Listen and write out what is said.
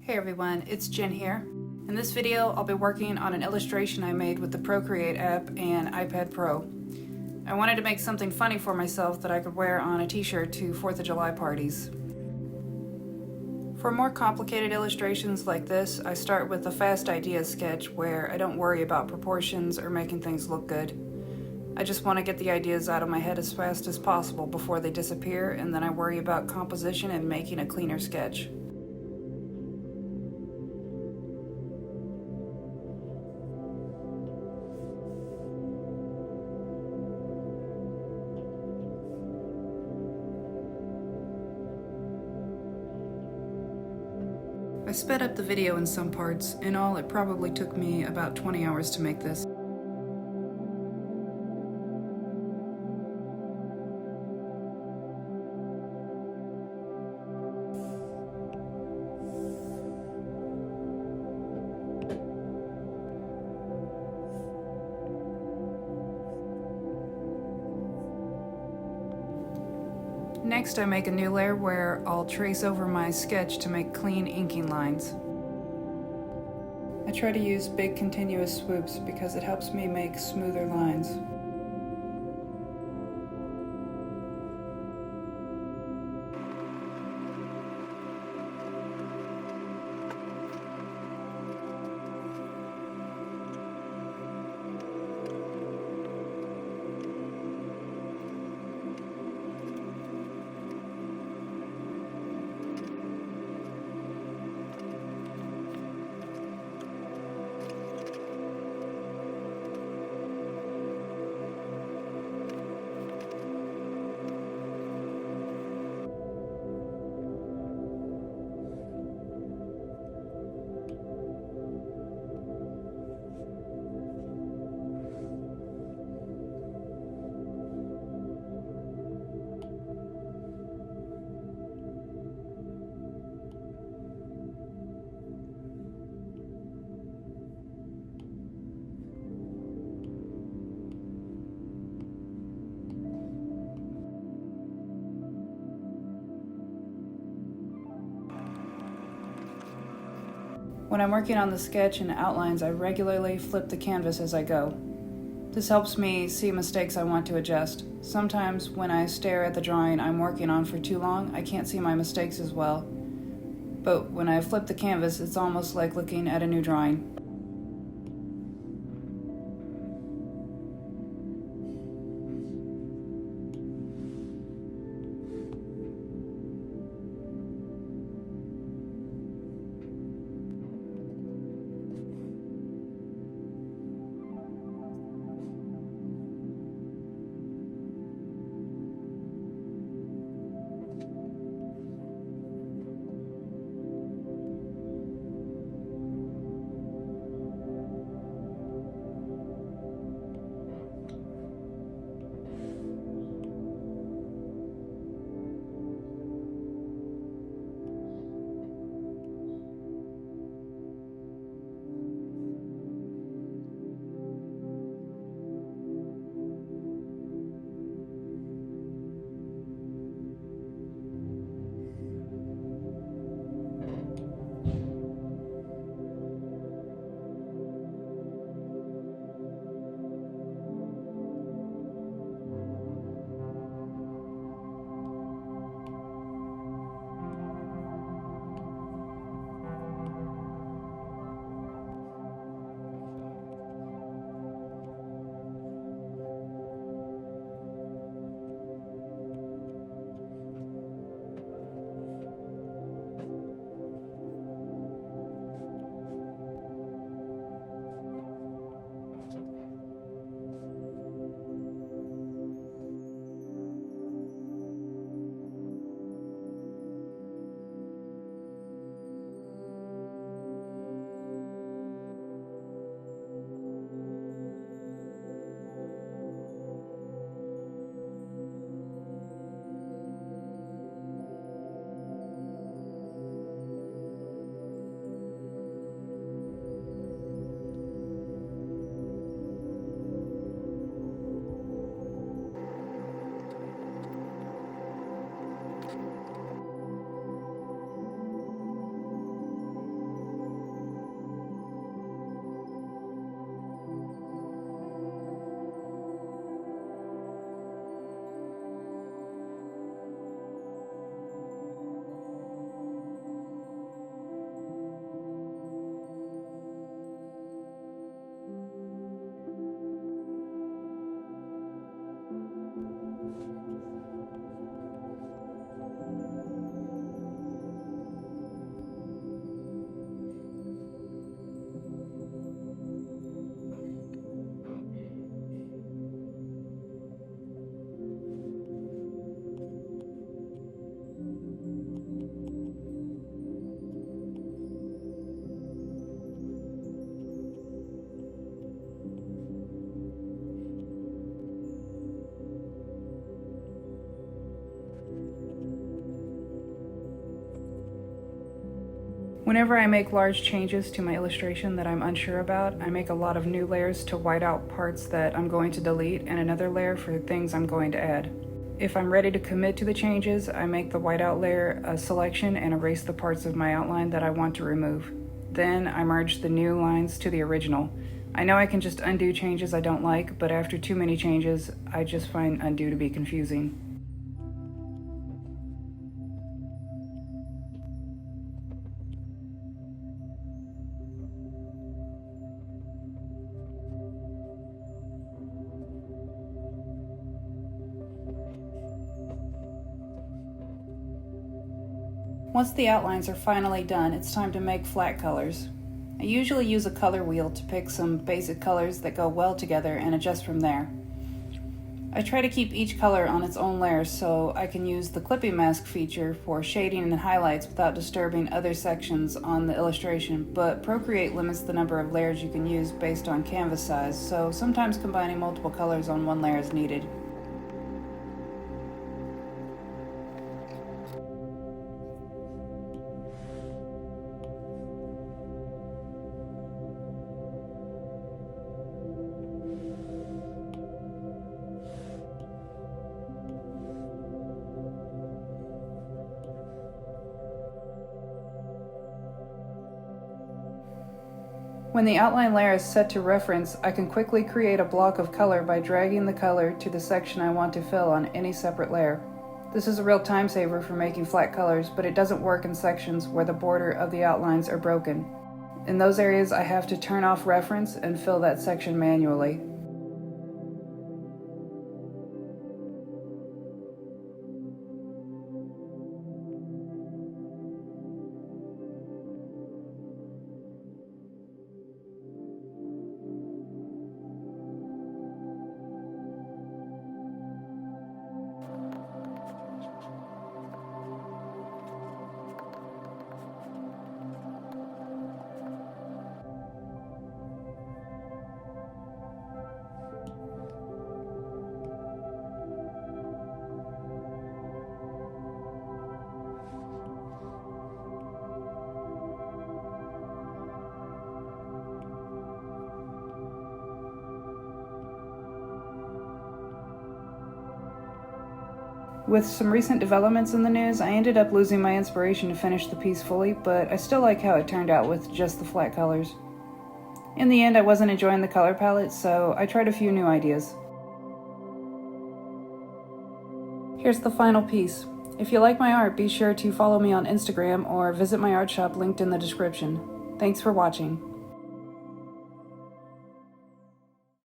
Hey everyone, it's Jen here. In this video, I'll be working on an illustration I made with the Procreate app and iPad Pro. I wanted to make something funny for myself that I could wear on a t-shirt to 4th of July parties. For more complicated illustrations like this, I start with a fast idea sketch where I don't worry about proportions or making things look good. I just want to get the ideas out of my head as fast as possible before they disappear, and then I worry about composition and making a cleaner sketch. I sped up the video in some parts. In all, it probably took me about 20 hours to make this. Next, I make a new layer where I'll trace over my sketch to make clean inking lines. I try to use big continuous swoops because it helps me make smoother lines. When I'm working on the sketch and outlines, I regularly flip the canvas as I go. This helps me see mistakes I want to adjust. Sometimes when I stare at the drawing I'm working on for too long, I can't see my mistakes as well. But when I flip the canvas, it's almost like looking at a new drawing. Whenever I make large changes to my illustration that I'm unsure about, I make a lot of new layers to white out parts that I'm going to delete and another layer for things I'm going to add. If I'm ready to commit to the changes, I make the whiteout layer a selection and erase the parts of my outline that I want to remove. Then I merge the new lines to the original. I know I can just undo changes I don't like, but after too many changes, I just find undo to be confusing. Once the outlines are finally done, it's time to make flat colors. I usually use a color wheel to pick some basic colors that go well together and adjust from there. I try to keep each color on its own layer so I can use the clipping mask feature for shading and highlights without disturbing other sections on the illustration, but Procreate limits the number of layers you can use based on canvas size, so sometimes combining multiple colors on one layer is needed. When the outline layer is set to reference, I can quickly create a block of color by dragging the color to the section I want to fill on any separate layer. This is a real time saver for making flat colors, but it doesn't work in sections where the border of the outlines are broken. In those areas, I have to turn off reference and fill that section manually. With some recent developments in the news, I ended up losing my inspiration to finish the piece fully, but I still like how it turned out with just the flat colors. In the end, I wasn't enjoying the color palette, so I tried a few new ideas. Here's the final piece. If you like my art, be sure to follow me on Instagram or visit my art shop linked in the description. Thanks for watching.